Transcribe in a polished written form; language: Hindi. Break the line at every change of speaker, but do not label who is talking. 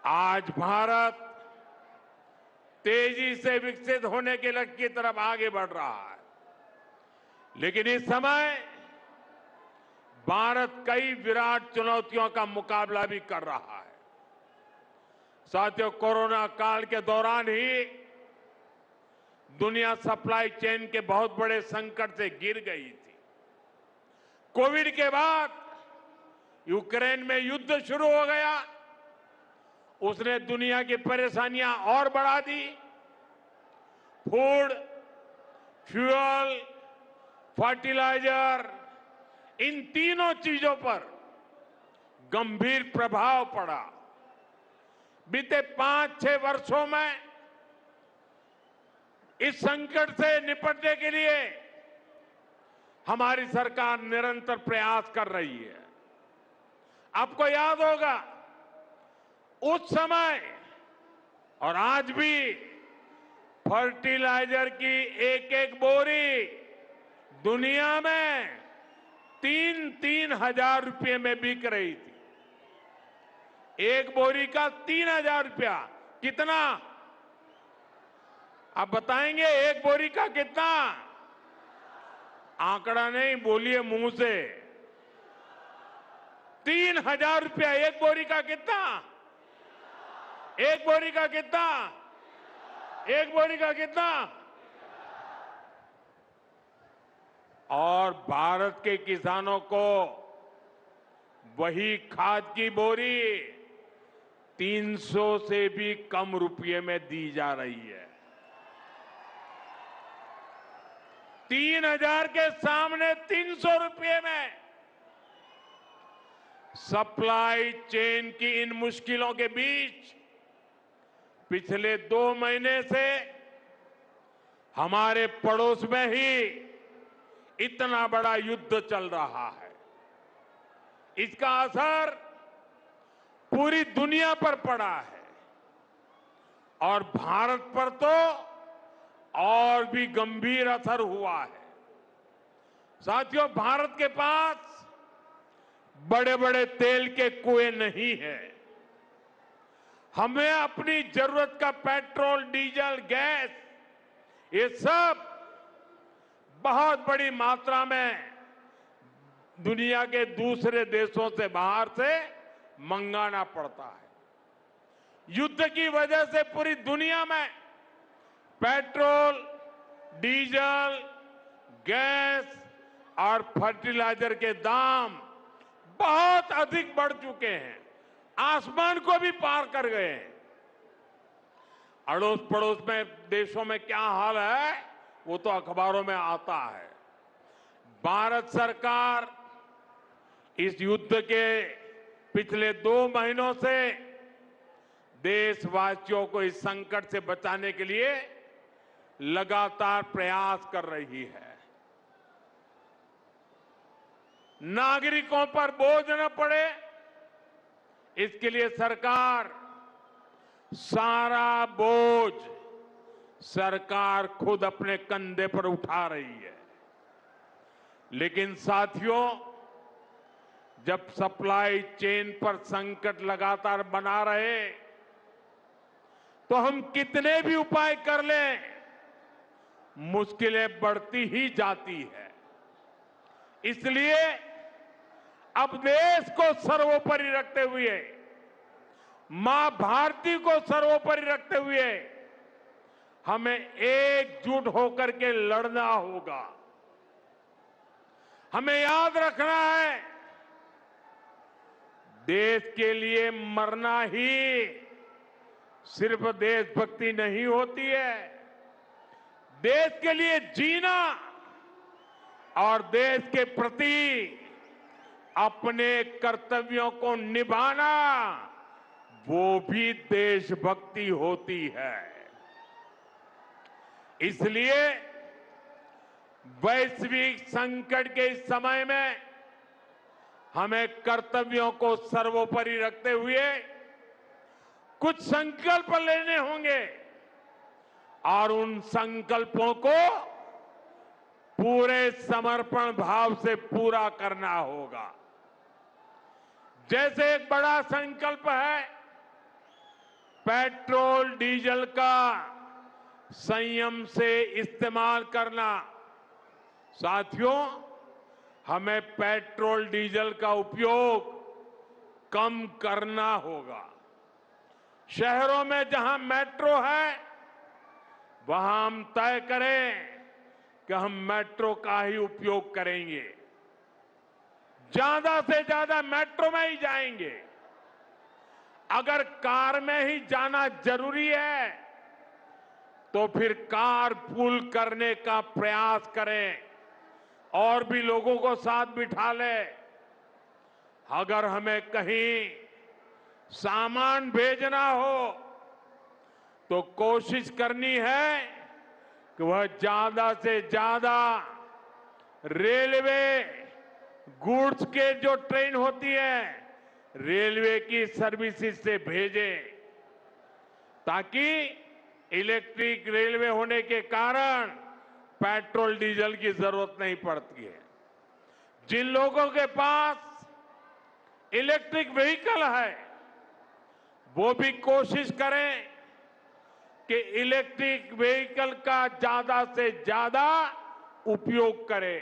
आज भारत तेजी से विकसित होने के लक्ष्य की तरफ आगे बढ़ रहा है, लेकिन इस समय भारत कई विराट चुनौतियों का मुकाबला भी कर रहा है। साथियों, कोरोना काल के दौरान ही दुनिया सप्लाई चेन के बहुत बड़े संकट से घिर गई थी। कोविड के बाद यूक्रेन में युद्ध शुरू हो गया, उसने दुनिया की परेशानियां और बढ़ा दी। फूड, फ्यूल, फर्टिलाइजर, इन तीनों चीजों पर गंभीर प्रभाव पड़ा। बीते 5-6 वर्षों में इस संकट से निपटने के लिए हमारी सरकार निरंतर प्रयास कर रही है। आपको याद होगा, उस समय और आज भी फर्टिलाइजर की एक एक बोरी दुनिया में 3-3 हजार रुपये में बिक रही थी। एक बोरी का 3,000 रुपया। कितना? आप बताएंगे एक बोरी का कितना? आंकड़ा नहीं, बोलिए मुंह से। 3,000 रुपया एक बोरी का। कितना? एक बोरी का कितना? एक बोरी का कितना? और भारत के किसानों को वही खाद की बोरी 300 से भी कम रुपये में दी जा रही है। 3,000 के सामने 300 रुपये में। सप्लाई चेन की इन मुश्किलों के बीच पिछले 2 महीने से हमारे पड़ोस में ही इतना बड़ा युद्ध चल रहा है। इसका असर पूरी दुनिया पर पड़ा है और भारत पर तो और भी गंभीर असर हुआ है। साथियों, भारत के पास बड़े बड़े तेल के कुएं नहीं है। हमें अपनी जरूरत का पेट्रोल, डीजल, गैस, ये सब बहुत बड़ी मात्रा में दुनिया के दूसरे देशों से, बाहर से मंगाना पड़ता है। युद्ध की वजह से पूरी दुनिया में पेट्रोल, डीजल, गैस और फर्टिलाइजर के दाम बहुत अधिक बढ़ चुके हैं, आसमान को भी पार कर गए हैं। अड़ोस पड़ोस में देशों में क्या हाल है वो तो अखबारों में आता है। भारत सरकार इस युद्ध के पिछले 2 महीनों से देशवासियों को इस संकट से बचाने के लिए लगातार प्रयास कर रही है। नागरिकों पर बोझ न पड़े, इसके लिए सरकार सारा बोझ सरकार खुद अपने कंधे पर उठा रही है। लेकिन साथियों, जब सप्लाई चेन पर संकट लगातार बना रहे तो हम कितने भी उपाय कर लें, मुश्किलें बढ़ती ही जाती है। इसलिए अब देश को सर्वोपरि रखते हुए, मां भारती को सर्वोपरि रखते हुए हमें एकजुट होकर के लड़ना होगा। हमें याद रखना है, देश के लिए मरना ही सिर्फ देशभक्ति नहीं होती है। देश के लिए जीना और देश के प्रति अपने कर्तव्यों को निभाना, वो भी देशभक्ति होती है। इसलिए वैश्विक संकट के इस समय में हमें कर्तव्यों को सर्वोपरि रखते हुए कुछ संकल्प लेने होंगे और उन संकल्पों को पूरे समर्पण भाव से पूरा करना होगा। जैसे एक बड़ा संकल्प है पेट्रोल डीजल का संयम से इस्तेमाल करना। साथियों, हमें पेट्रोल डीजल का उपयोग कम करना होगा। शहरों में जहां मेट्रो है, वहां हम तय करें कि हम मेट्रो का ही उपयोग करेंगे, ज्यादा से ज्यादा मेट्रो में ही जाएंगे। अगर कार में ही जाना जरूरी है तो फिर कार पूल करने का प्रयास करें और भी लोगों को साथ बिठा ले। अगर हमें कहीं सामान भेजना हो तो कोशिश करनी है कि वह ज्यादा से ज्यादा रेलवे गुड्स के जो ट्रेन होती है, रेलवे की सर्विसेज से भेजें, ताकि इलेक्ट्रिक रेलवे होने के कारण पेट्रोल डीजल की जरूरत नहीं पड़ती है। जिन लोगों के पास इलेक्ट्रिक व्हीकल है, वो भी कोशिश करें कि इलेक्ट्रिक व्हीकल का ज्यादा से ज्यादा उपयोग करें।